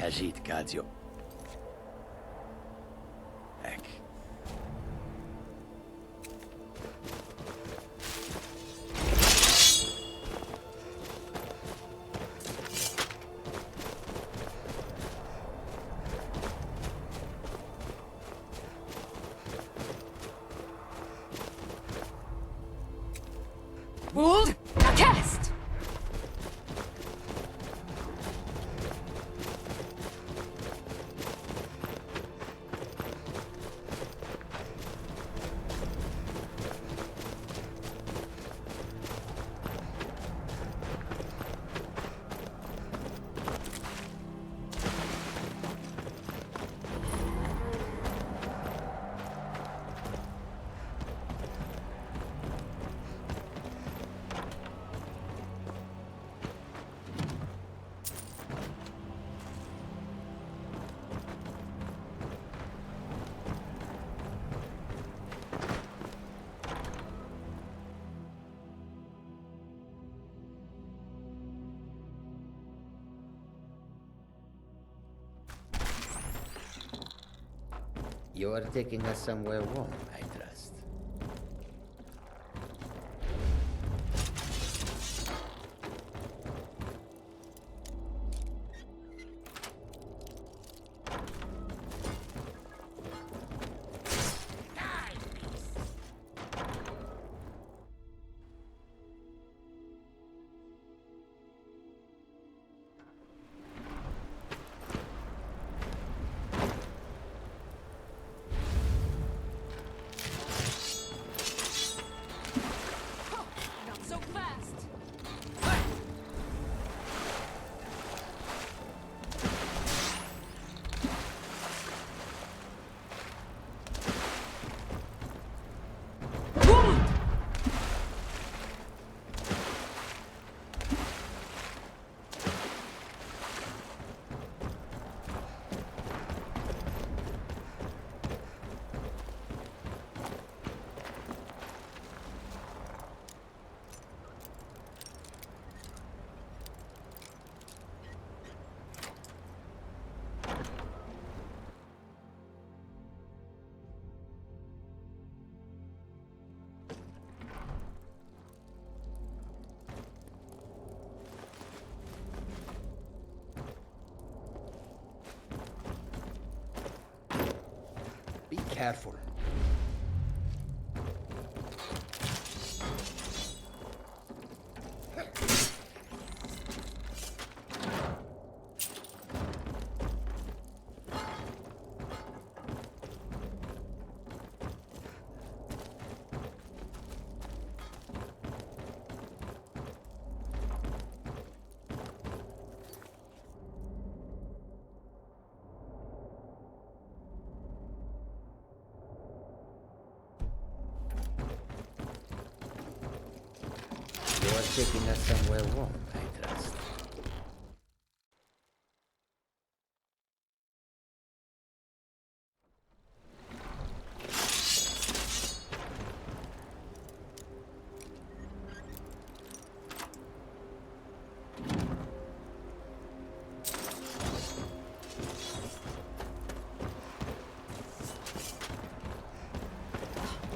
Hajit Gadio. Ek. Wold, cast! You are taking us somewhere warm, I trust. Not so fast! Wound! Be careful. You are taking us somewhere warm, I trust.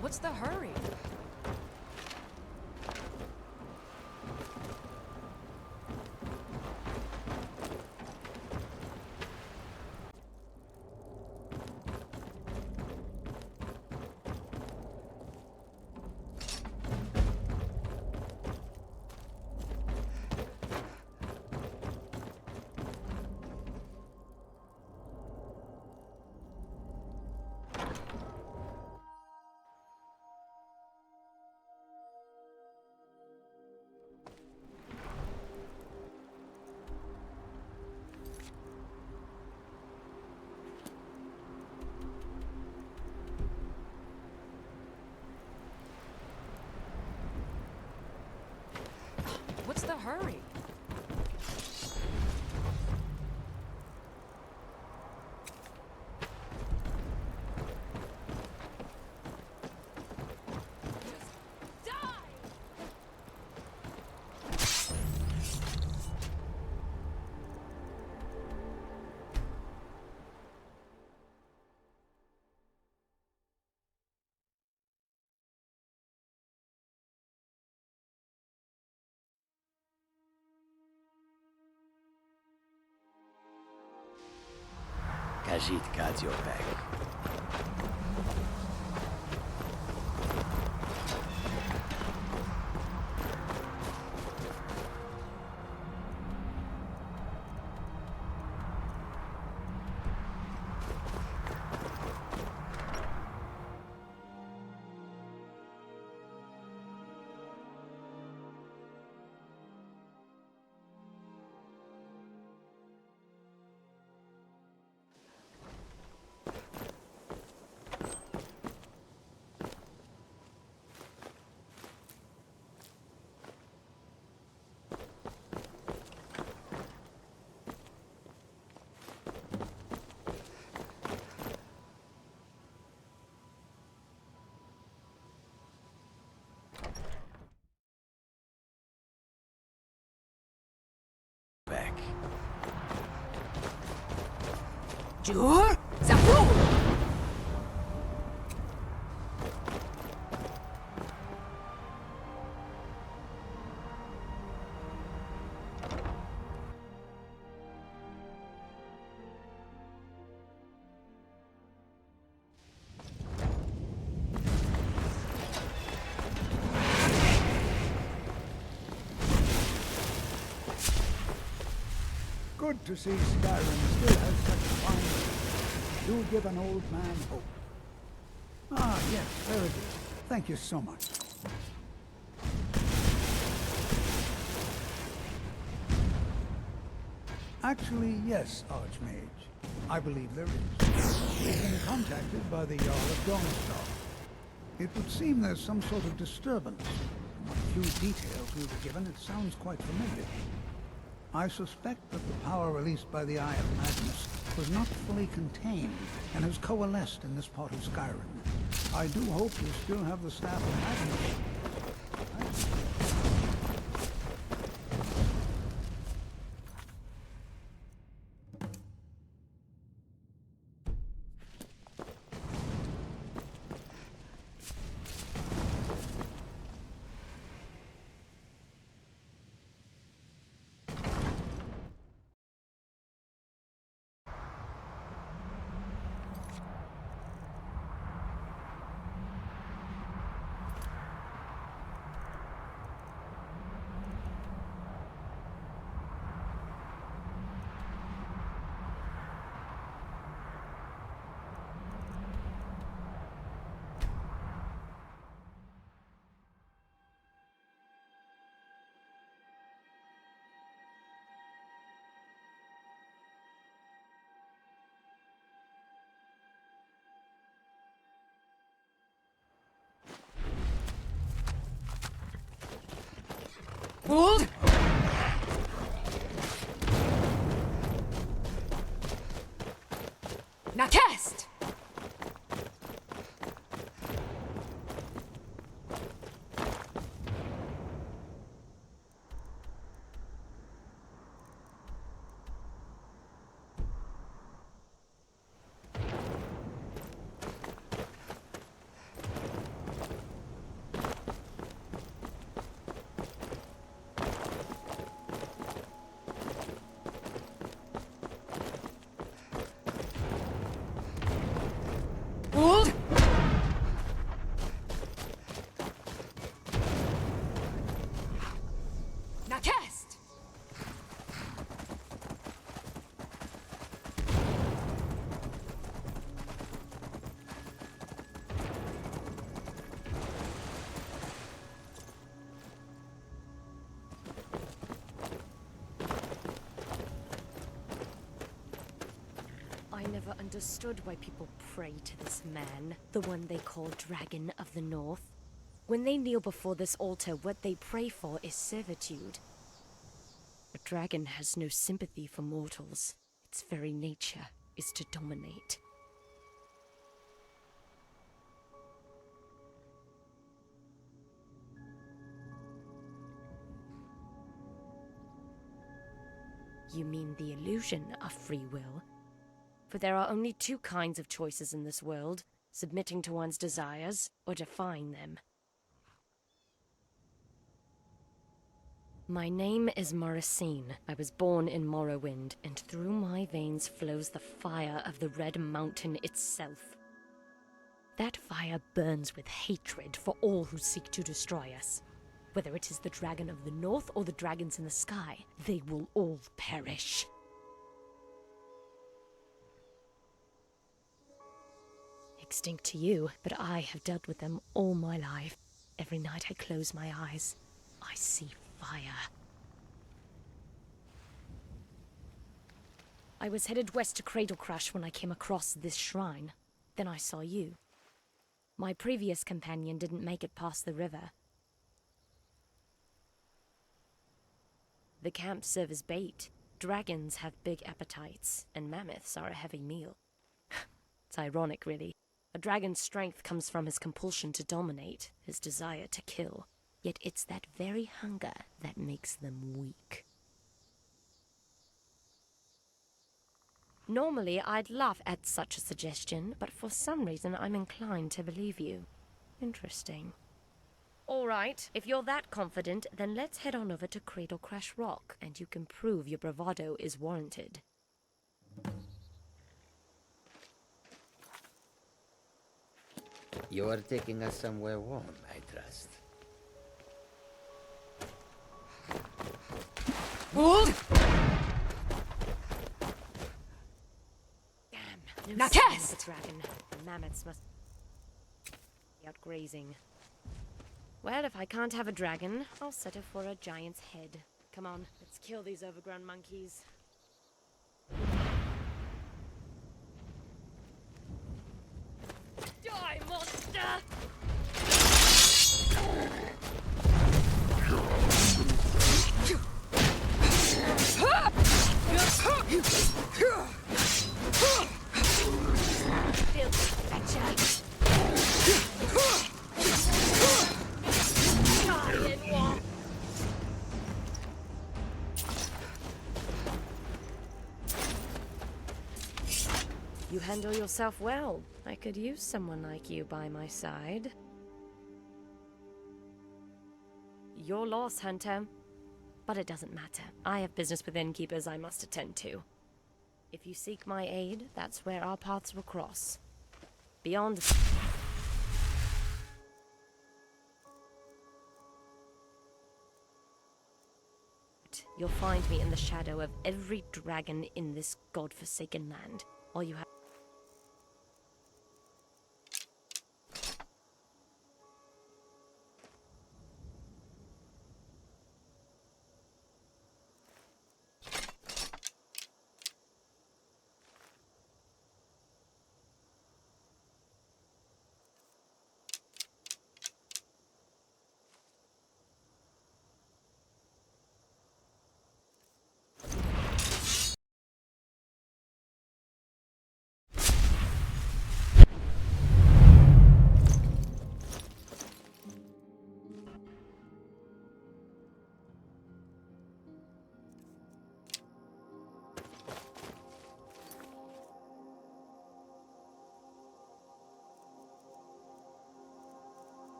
What's the hurry? Khajiit got your back. Back. Jur? Zafu! Good to see Skyrim still has such fine. Do give an old man hope. Ah, yes, very good. Thank you so much. Actually, yes, Archmage. I believe there is. We've been contacted by the Jarl of Dawnstar. It would seem there's some sort of disturbance. From what few details we were given, it sounds quite familiar. I suspect that the power released by the Eye of Magnus was not fully contained and has coalesced in this part of Skyrim. I do hope you still have the Staff of Magnus. Hold! Now cast! Hold! Now cast! I never understood why people pray to this man, the one they call Dragon of the North. When they kneel before this altar, what they pray for is servitude. A dragon has no sympathy for mortals. Its very nature is to dominate. You mean the illusion of free will? For there are only two kinds of choices in this world, submitting to one's desires or defying them. My name is Morrisine. I was born in Morrowind, and through my veins flows the fire of the Red Mountain itself. That fire burns with hatred for all who seek to destroy us. Whether it is the Dragon of the North or the dragons in the sky, they will all perish. Extinct to you, but I have dealt with them all my life. Every night I close my eyes, I see fire. I was headed west to Cradle Crash when I came across this shrine. Then I saw you. My previous companion didn't make it past the river. The camps serve as bait. Dragons have big appetites, and mammoths are a heavy meal. It's ironic, really. A dragon's strength comes from his compulsion to dominate, his desire to kill. Yet it's that very hunger that makes them weak. Normally, I'd laugh at such a suggestion, but for some reason I'm inclined to believe you. Interesting. All right, if you're that confident, then let's head on over to Cradle Crash Rock, and you can prove your bravado is warranted. You're taking us somewhere warm, I trust. Hold! Damn, no Now sign of test! the dragon. The mammoths must be out grazing. Well, if I can't have a dragon, I'll settle for a giant's head. Come on, let's kill these overgrown monkeys. Die, monster! Filthy betcha! Die in one! You handle yourself well. I could use someone like you by my side. Your loss, Hunter. But it doesn't matter. I have business with innkeepers I must attend to. If you seek my aid, that's where our paths will cross. Beyond... You'll find me in the shadow of every dragon in this godforsaken land. All you have...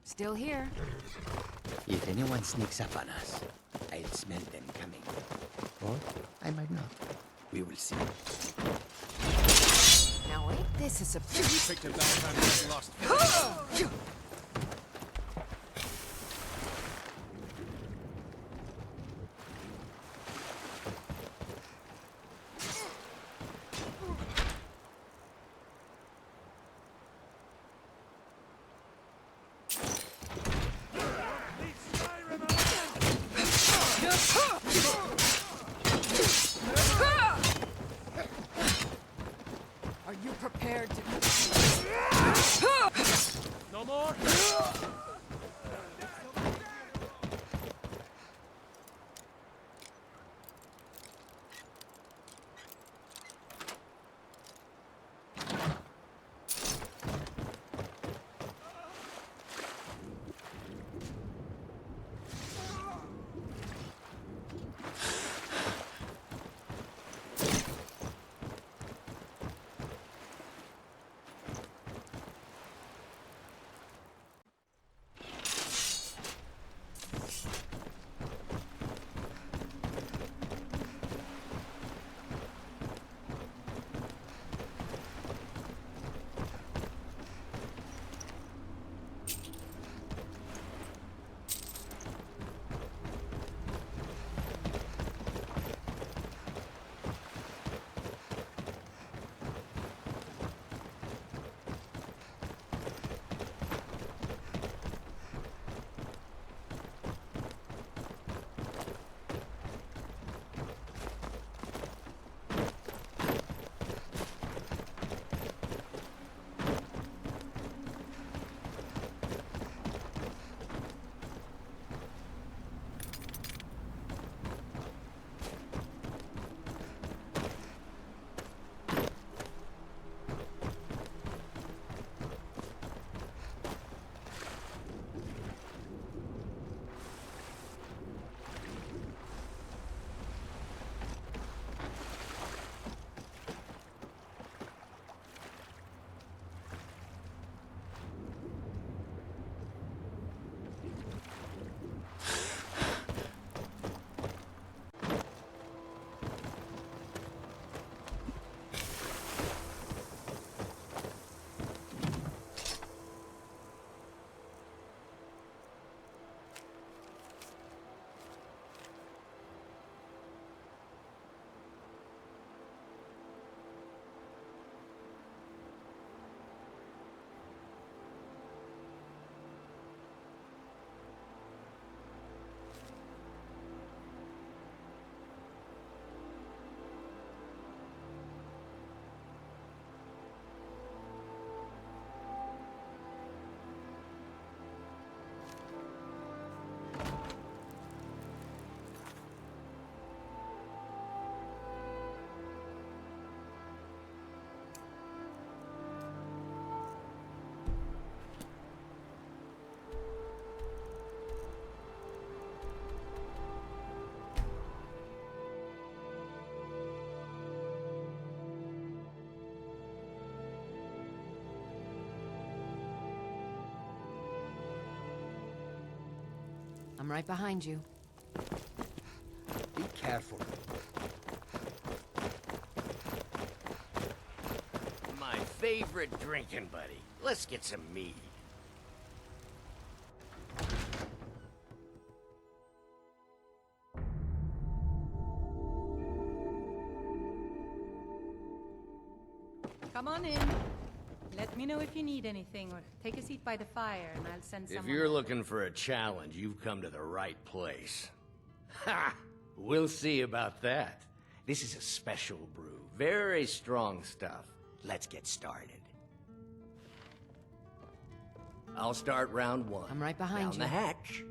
Still here. If anyone sneaks up on us, I'll smell them coming. Or I might not. We will see. Now ain't this a surprise? Picked a bad time to get lost. Are you prepared to... No more? I'm right behind you. Be careful. My favorite drinking buddy. Let's get some mead. Come on in. Let me know if you need anything, or take a seat by the fire and I'll send someone. If you're looking for a challenge, you've come to the right place. Ha! We'll see about that. This is a special brew. Very strong stuff. Let's get started. I'll start round one. I'm right behind Down you. the hatch.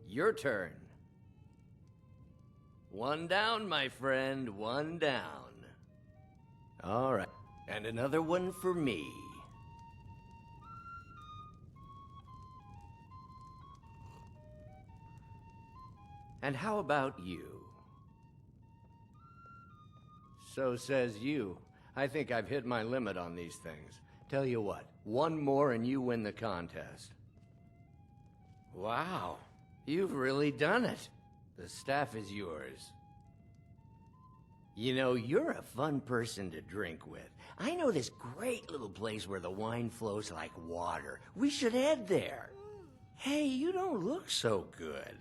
Your turn. One down, my friend, one down. All right. And another one for me. And how about you? So says you. I think I've hit my limit on these things. Tell you what, one more and you win the contest. Wow, you've really done it. The staff is yours. You know, you're a fun person to drink with. I know this great little place where the wine flows like water. We should head there. Hey, you don't look so good.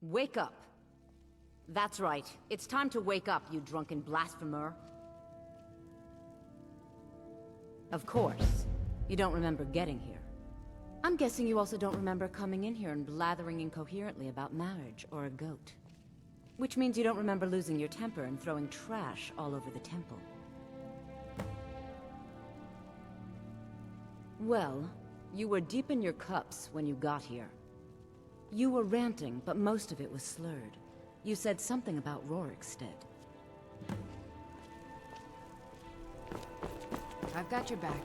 Wake up. That's right. It's time to wake up, you drunken blasphemer. Of course. You don't remember getting here. I'm guessing you also don't remember coming in here and blathering incoherently about marriage or a goat. Which means you don't remember losing your temper and throwing trash all over the temple. Well, you were deep in your cups when you got here. You were ranting, but most of it was slurred. You said something about Rorikstead. I've got your back.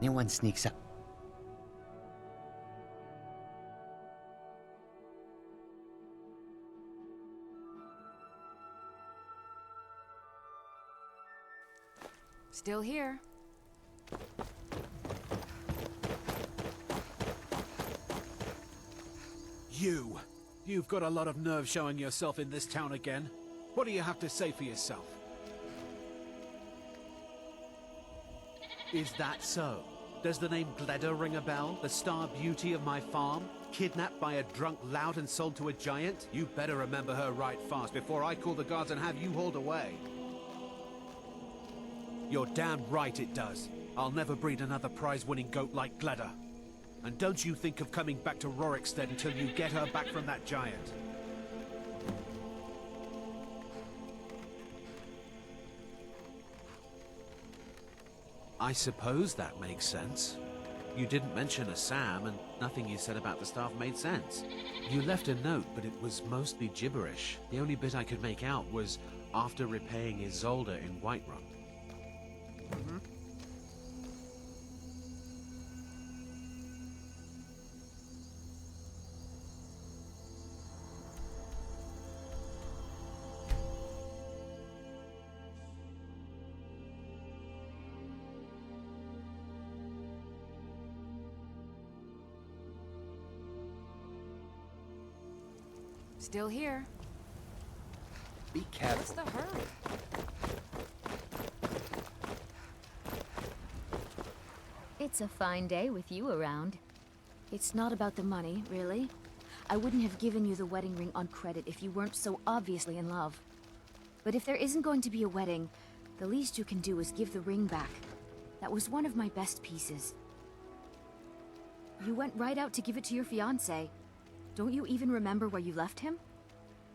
Anyone sneaks up. Still here. You've got a lot of nerve showing yourself in this town again. What do you have to say for yourself? Is that so? Does the name Gleda ring a bell? The star beauty of my farm? Kidnapped by a drunk lout and sold to a giant? You better remember her right fast before I call the guards and have you hauled away. You're damn right it does. I'll never breed another prize-winning goat like Gleda. And don't you think of coming back to Rorikstead until you get her back from that giant. I suppose that makes sense. You didn't mention a Sam, and nothing you said about the staff made sense. You left a note, but it was mostly gibberish. The only bit I could make out was after repaying Isolde in Whiterun. Still here. Be What's careful. the hurry? It's a fine day with you around. It's not about the money, really. I wouldn't have given you the wedding ring on credit if you weren't so obviously in love. But if there isn't going to be a wedding, the least you can do is give the ring back. That was one of my best pieces. You went right out to give it to your fiancé. Don't you even remember where you left him?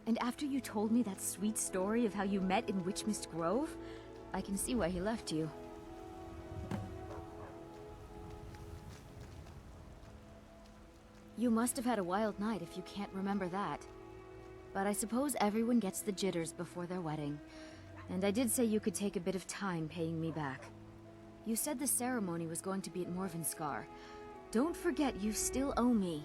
And after you told me that sweet story of how you met in Witchmist Grove, I can see why he left you. You must have had a wild night if you can't remember that. But I suppose everyone gets the jitters before their wedding. And I did say you could take a bit of time paying me back. You said the ceremony was going to be at Morvenskar. Don't forget you still owe me.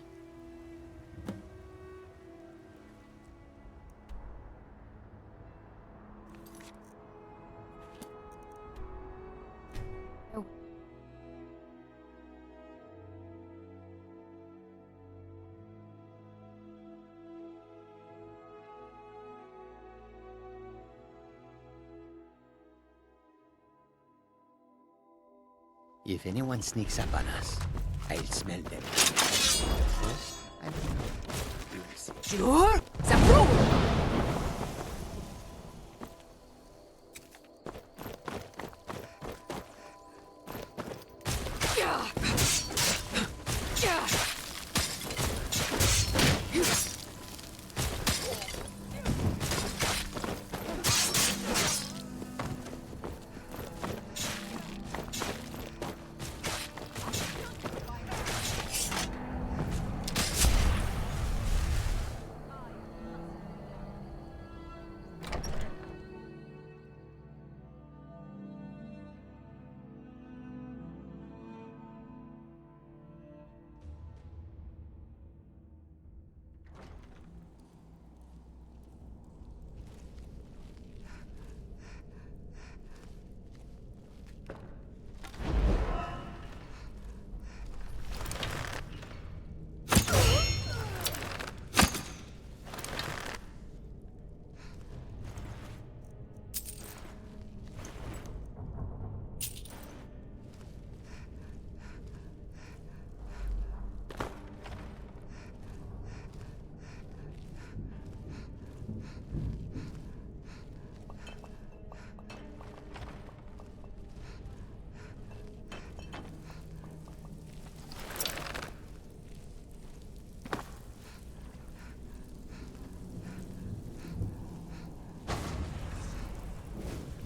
Oh. If anyone sneaks up on us, I'll smell them. First, I don't know. We will see. Sure? Zapru!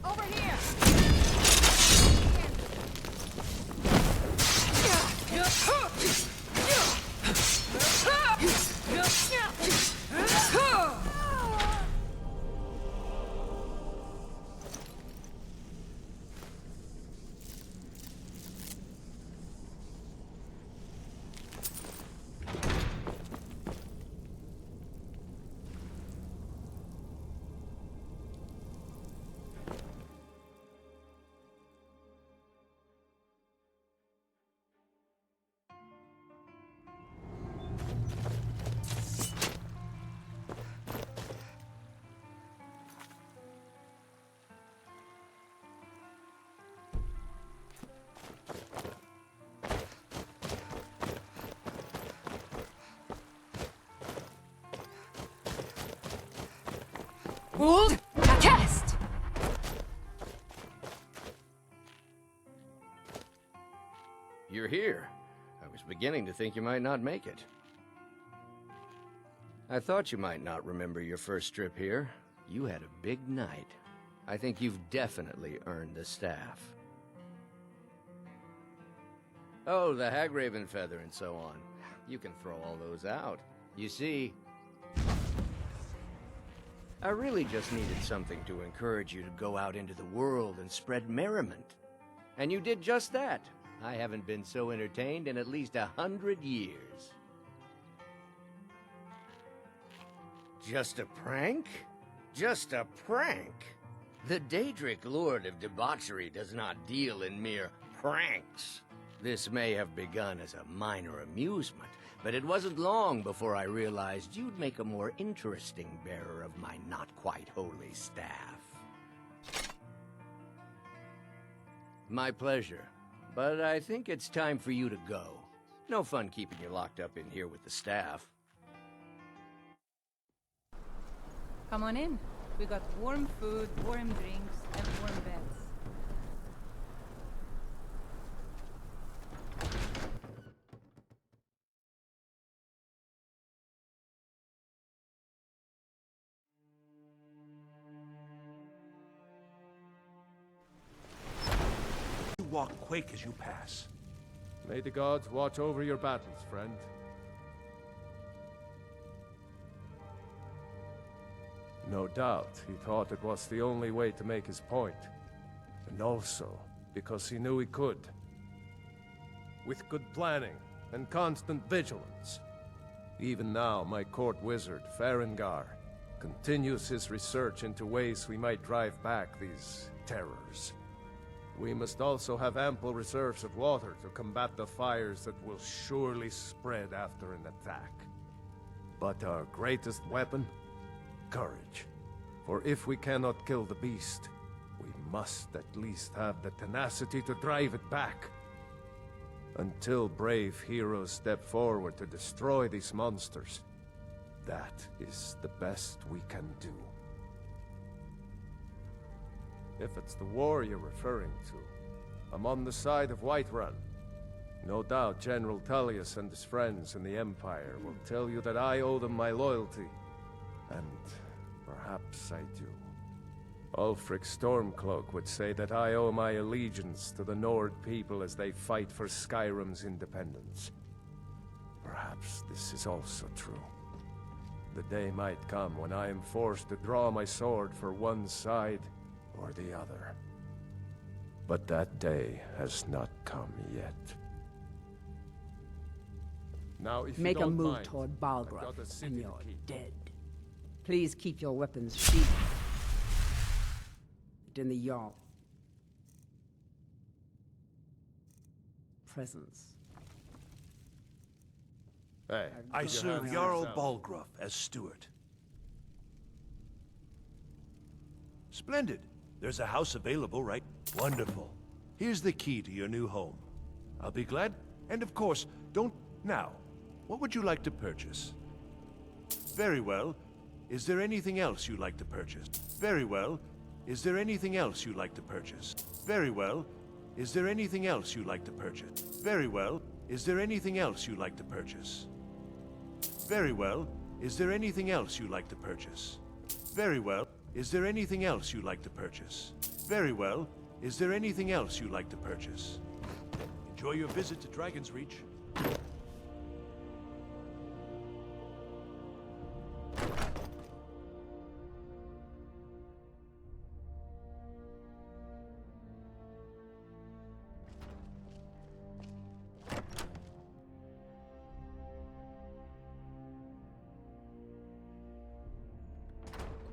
Over here! Hold! Cast! You're here. I was beginning to think you might not make it. I thought you might not remember your first trip here. You had a big night. I think you've definitely earned the staff. Oh, the Hagraven feather and so on. You can throw all those out. You see, I really just needed something to encourage you to go out into the world and spread merriment. And you did just that. I haven't been so entertained in at least 100 years. Just a prank? Just a prank? The Daedric Lord of Debauchery does not deal in mere pranks. This may have begun as a minor amusement, but it wasn't long before I realized you'd make a more interesting bearer of my not-quite-holy staff. My pleasure, but I think it's time for you to go. No fun keeping you locked up in here with the staff. Come on in. We got warm food, warm drinks, and warm beds. walk quake as you pass. May the gods watch over your battles, friend. No doubt, he thought it was the only way to make his point. And also, because he knew he could. With good planning and constant vigilance. Even now, my court wizard, Farengar, continues his research into ways we might drive back these terrors. We must also have ample reserves of water to combat the fires that will surely spread after an attack. But our greatest weapon? Courage. For if we cannot kill the beast, we must at least have the tenacity to drive it back. Until brave heroes step forward to destroy these monsters, that is the best we can do. If it's the war you're referring to, I'm on the side of Whiterun. No doubt General Tullius and his friends in the Empire will tell you that I owe them my loyalty. And perhaps I do. Ulfric Stormcloak would say that I owe my allegiance to the Nord people as they fight for Skyrim's independence. Perhaps this is also true. The day might come when I am forced to draw my sword for one side or the other. But that day has not come yet. Now, if Make you a don't move mind, toward I've got Balgraf, a city and to you're keep. dead. Please keep your weapons sheathed in the Jarl presence. Hey, I your serve hands Jarl down. Balgraf as steward. Splendid. There's a house available, right? Wonderful. Here's the key to your new home. I'll be glad. And of course, don't... Now, what would you like to purchase? Very well. Is there anything else you'd like to purchase? Very well. Is there anything else you'd like to purchase? Very well. Is there anything else you'd like to purchase? Very well. Is there anything else you'd like to purchase? Very well. Is there anything else you'd like to purchase? Very well. Is there anything else you'd like to purchase? Very well. Is there anything else you'd like to purchase? Enjoy your visit to Dragon's Reach.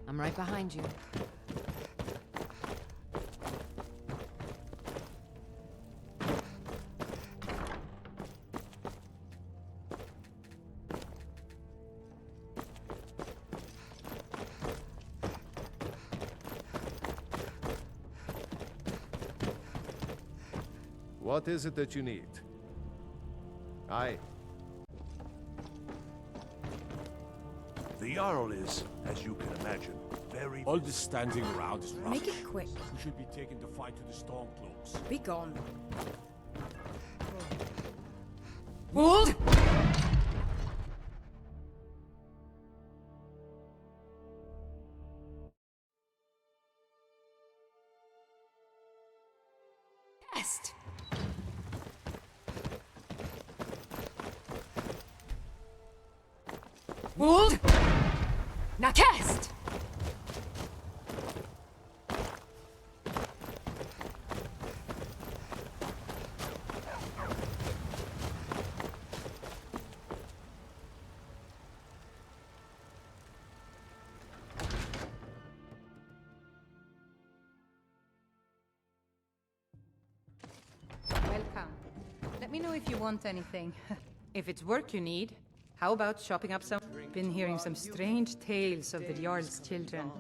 I'm right behind you. What is it that you need? Aye. The Jarl is, as you can imagine, very... All this standing around is rubbish. Make it quick. We should be taking the fight to the Stormcloaks. Be gone. Hold! Test! Hold! Now cast! Welcome. Let me know if you want anything. If it's work you need, how about shopping up some? Been hearing some strange tales of the Jarl's children.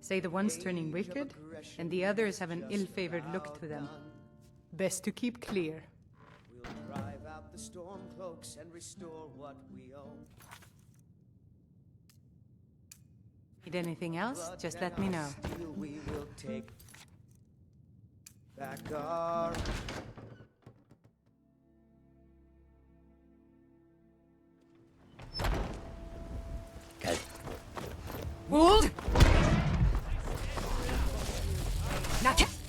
Say the one's turning wicked, and the others have an ill-favored look to them. Best to keep clear. We'll drive out the Stormcloaks and restore what we own. Need anything else? Just let me know. Still we will take back our... Hold! Now cast!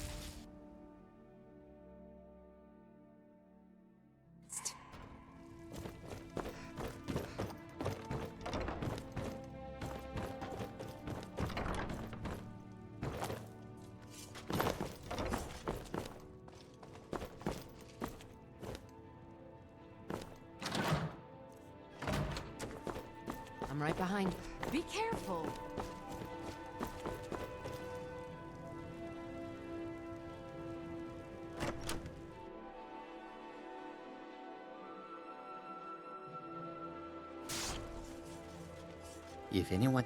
I'm right behind you. Be careful. If anyone...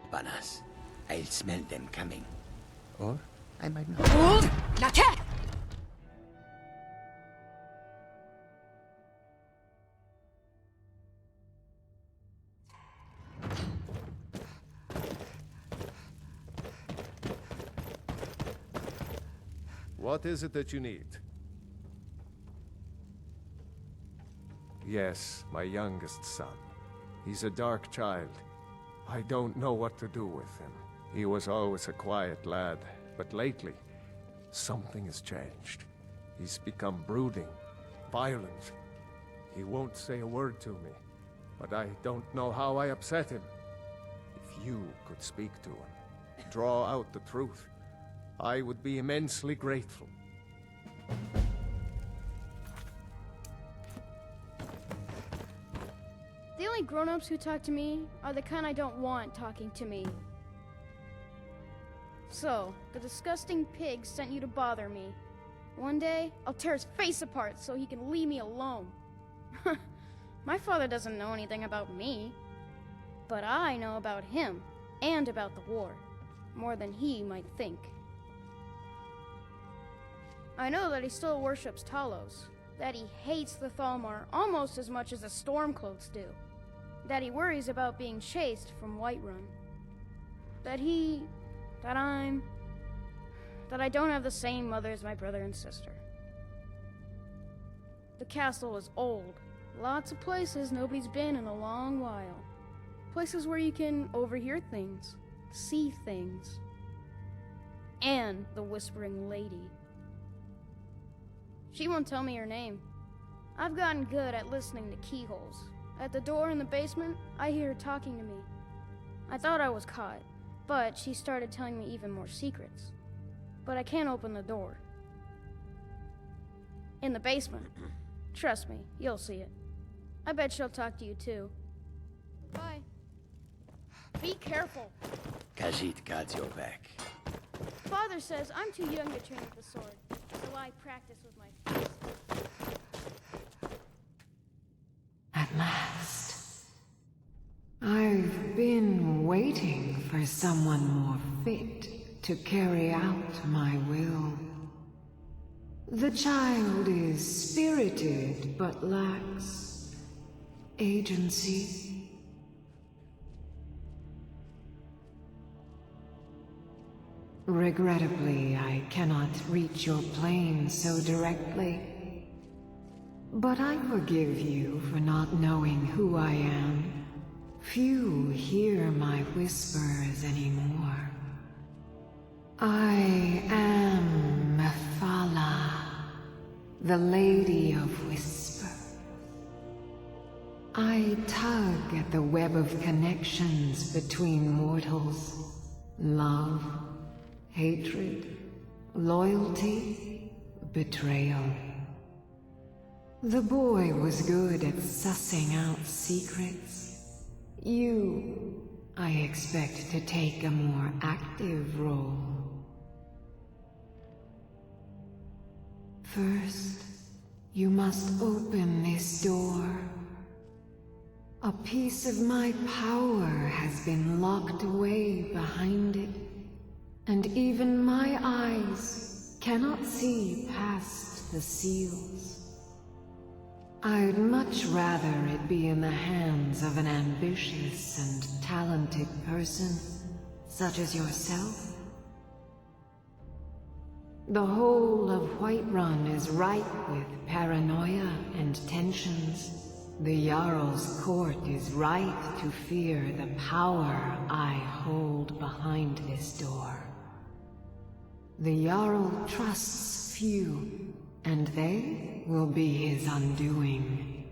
upon us, I'll smell them coming. Or I might not. Hold! Naket! What is it that you need? Yes, my youngest son. He's a dark child. I don't know what to do with him. He was always a quiet lad, but lately, something has changed. He's become brooding, violent. He won't say a word to me, but I don't know how I upset him. If you could speak to him, draw out the truth, I would be immensely grateful. The only grown-ups who talk to me are the kind I don't want talking to me. So, the disgusting pig sent you to bother me. One day, I'll tear his face apart so he can leave me alone. My father doesn't know anything about me. But I know about him, and about the war, more than he might think. I know that he still worships Talos, that he hates the Thalmor almost as much as the Stormcloaks do, that he worries about being chased from Whiterun, that I don't have the same mother as my brother and sister. The castle is old, lots of places nobody's been in a long while, places where you can overhear things, see things, and the Whispering Lady. She won't tell me her name. I've gotten good at listening to keyholes. At the door in the basement, I hear her talking to me. I thought I was caught, but she started telling me even more secrets. But I can't open the door. In the basement. Trust me, you'll see it. I bet she'll talk to you too. Bye. Be careful. Khajiit guards your back. Father says I'm too young to train with the sword, so I practice with my fists. At last. I've been waiting for someone more fit to carry out my will. The child is spirited but lacks agency. Regrettably, I cannot reach your plane so directly. But I forgive you for not knowing who I am. Few hear my whispers anymore. I am Mephala, the Lady of Whisper. I tug at the web of connections between mortals. Love, hatred, loyalty, betrayal. The boy was good at sussing out secrets. You, I expect to take a more active role. First, you must open this door. A piece of my power has been locked away behind it, and even my eyes cannot see past the seals. I'd much rather it be in the hands of an ambitious and talented person, such as yourself. The whole of Whiterun is ripe with paranoia and tensions. The Jarl's court is right to fear the power I hold behind this door. The Jarl trusts few, and they will be his undoing.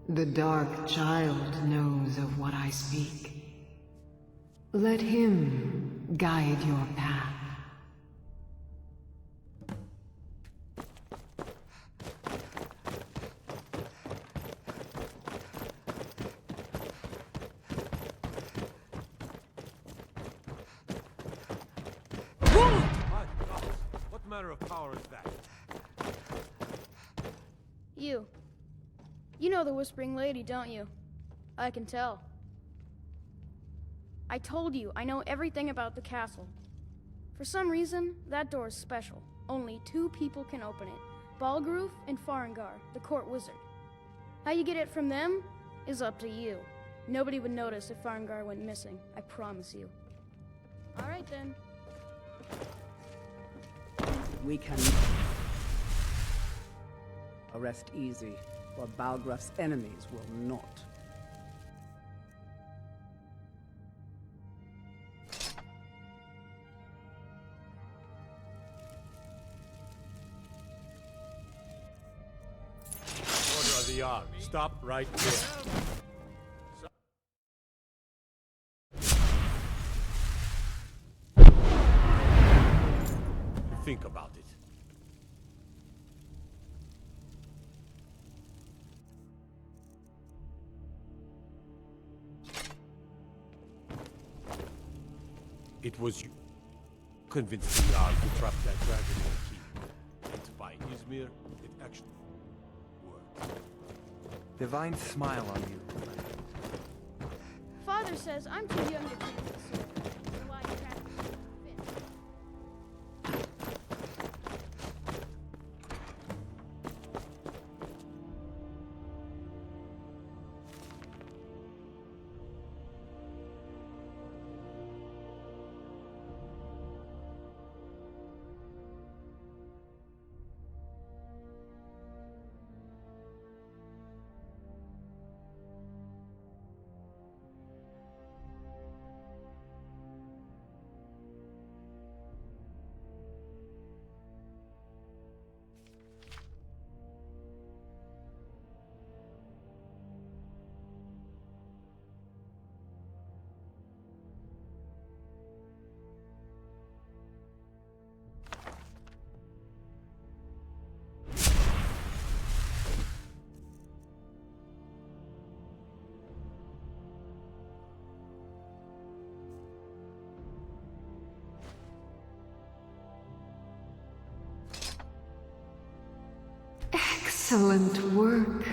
The Dark Child knows of what I speak. Let him guide your path. know the Whispering Lady, don't you? I can tell. I told you, I know everything about the castle. For some reason, that door is special. Only 2 people can open it. Balgroof and Farengar, the court wizard. How you get it from them is up to you. Nobody would notice if Farengar went missing, I promise you. Alright then. We can arrest easy, while Balgraf's enemies will not. Order of the Jarl. Stop right there. Think about it. It was you convinced the Jarl to trap that dragon in the keep. And by Izmir, it actually worked. Divine smile on you. Father says I'm too young to train with the sword. So why you practice with the fist? Excellent work.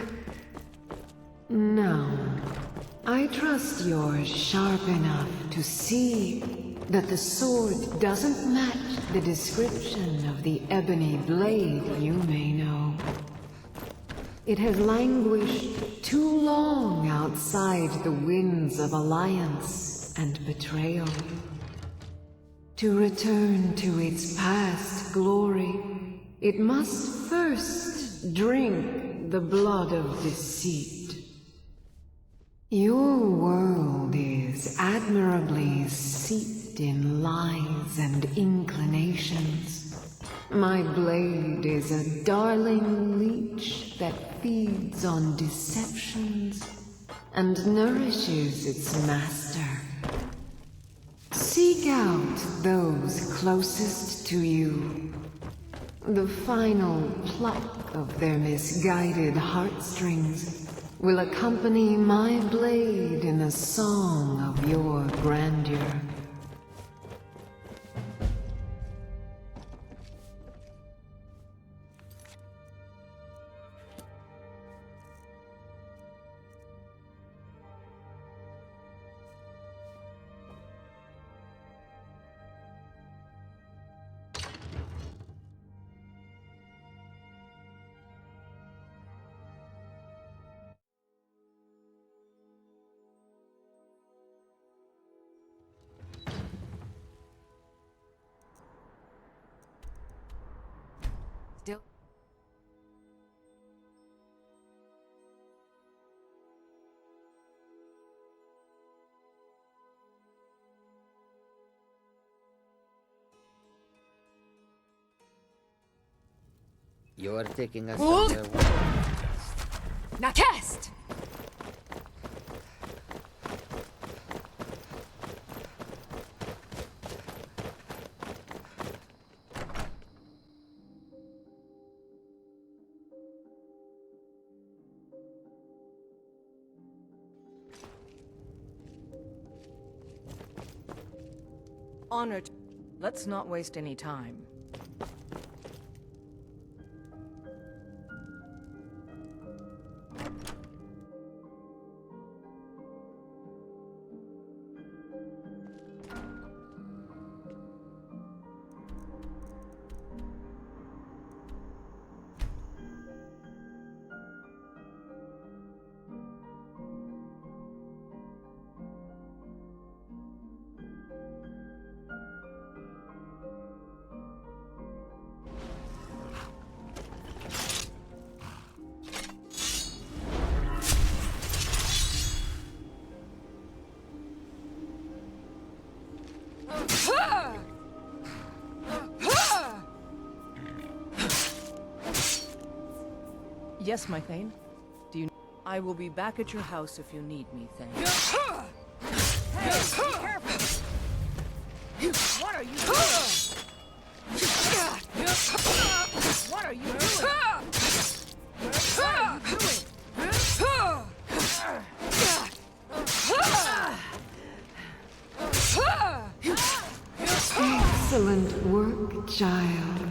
Now, I trust you're sharp enough to see that the sword doesn't match the description of the ebony blade you may know. It has languished too long outside the winds of alliance and betrayal. To return to its past glory, it must first drink the blood of deceit. Your world is admirably steeped in lies and inclinations. My blade is a darling leech that feeds on deceptions and nourishes its master. Seek out those closest to you. The final pluck of their misguided heartstrings will accompany my blade in a song of your grandeur. Still. You are taking us Hold! somewhere. Now cast! Honored. Let's not waste any time. Yes, my Thane. Do you... I will be back at your house if you need me, Thane. Hey, be careful! What are you doing? What are you doing? What are you doing? Excellent work, child.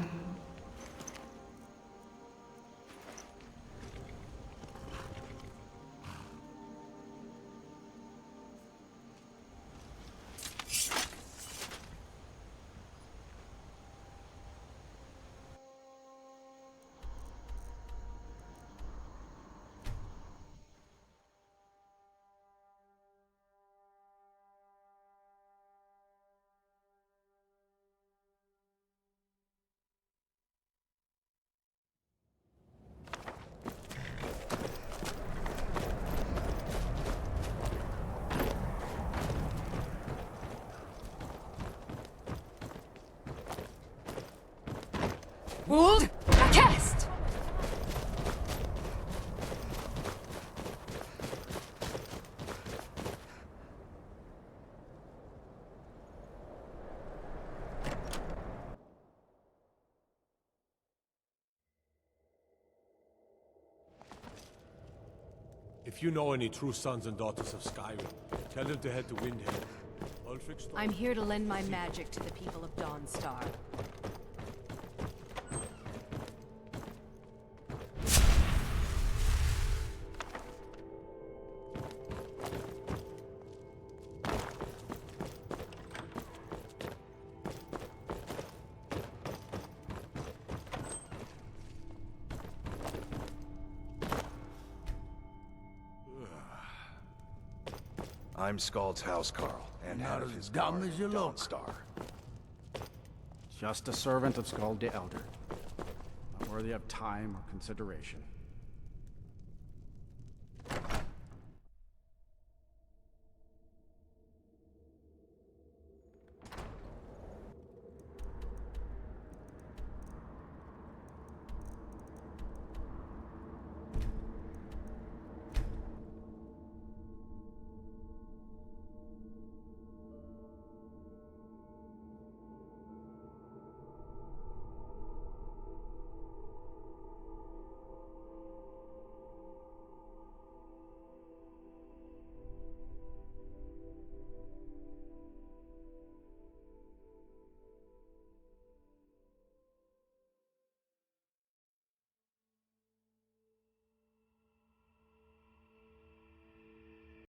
Wold, cast! If you know any true sons and daughters of Skyrim, tell them to head to Windhelm. Ulfric's I'm here to lend my magic to the people of Dawnstar. I'm Scald's housecarl, and Not head of as his dumb guard, as you look. Dawnstar. Just a servant of Skald the Elder. Not worthy of time or consideration.